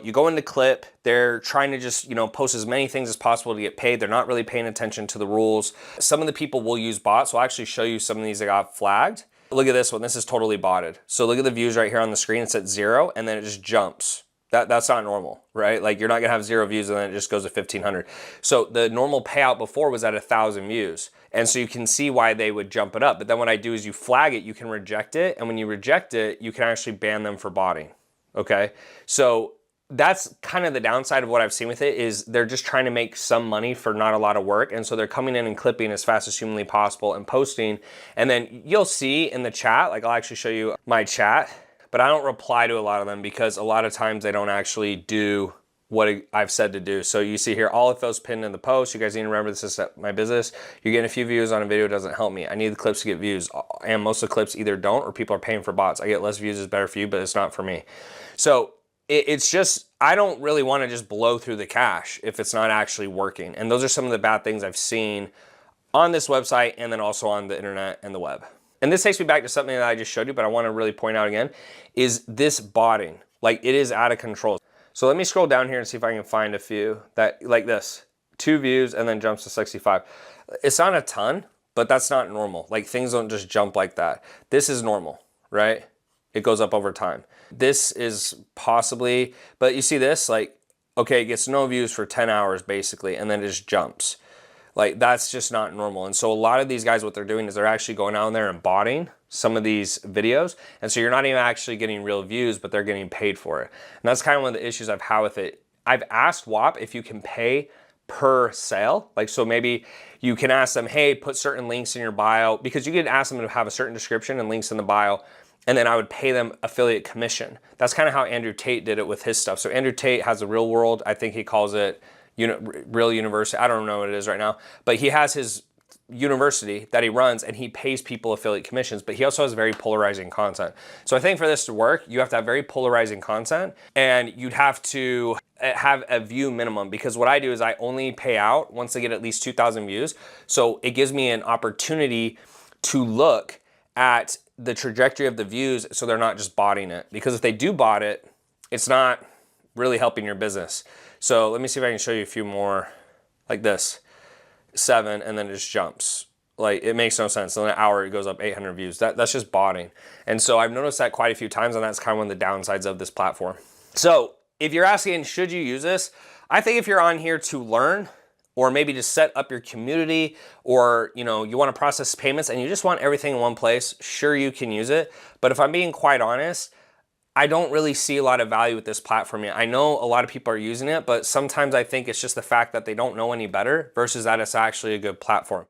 you go into clip, they're trying to just, post as many things as possible to get paid. They're not really paying attention to the rules. Some of the people will use bots. So I'll actually show you some of these that got flagged. Look at this one. This is totally botted. So look at the views right here on the screen. It's at 0 and then it just jumps. That's not normal, right? Like you're not gonna have 0 views and then it just goes to 1,500. So the normal payout before was at 1,000 views. And so you can see why they would jump it up. But then what I do is you flag it, you can reject it. And when you reject it, you can actually ban them for botting, okay? So that's kind of the downside of what I've seen with it is they're just trying to make some money for not a lot of work. And so they're coming in and clipping as fast as humanly possible and posting. And then you'll see in the chat, like I'll actually show you my chat, but I don't reply to a lot of them because a lot of times they don't actually do what I've said to do. So you see here, all of those pinned in the post. You guys need to remember this is my business. You're getting a few views on a video doesn't help me. I need the clips to get views. And most of the clips either don't or people are paying for bots. I get less views is better for you, but it's not for me. So it's just, I don't really want to just blow through the cash if it's not actually working. And those are some of the bad things I've seen on this website and then also on the internet and the web. And this takes me back to something that I just showed you, but I want to really point out again, is this botting. Like it is out of control. So let me scroll down here and see if I can find a few that like this, 2 views and then jumps to 65. It's not a ton, but that's not normal. Like things don't just jump like that. This is normal, right? It goes up over time. This is possibly, but you see this, like, okay, it gets no views for 10 hours basically, and then it just jumps. Like that's just not normal. And so a lot of these guys, what they're doing is they're actually going out there and botting some of these videos. And so you're not even actually getting real views, but they're getting paid for it. And that's kind of one of the issues I've had with it. I've asked WHOP if you can pay per sale. Like, so maybe you can ask them, hey, put certain links in your bio, because you could ask them to have a certain description and links in the bio. And then I would pay them affiliate commission. That's kind of how Andrew Tate did it with his stuff. So Andrew Tate has a Real World, I think he calls it Real University. I don't know what it is right now, but he has his university that he runs and he pays people affiliate commissions, but he also has very polarizing content. So I think for this to work, you have to have very polarizing content and you'd have to have a view minimum, because what I do is I only pay out once they get at least 2,000 views. So it gives me an opportunity to look at the trajectory of the views so they're not just botting it. Because if they do bot it, it's not really helping your business. So let me see if I can show you a few more like this. 7 and then it just jumps. Like it makes no sense. In an hour it goes up 800 views. That's just botting. And so I've noticed that quite a few times, and that's kind of one of the downsides of this platform. So if you're asking, should you use this? I think if you're on here to learn, or maybe just set up your community, or you want to process payments and you just want everything in one place, sure, you can use it. But if I'm being quite honest, I don't really see a lot of value with this platform yet. I know a lot of people are using it, but sometimes I think it's just the fact that they don't know any better versus that it's actually a good platform.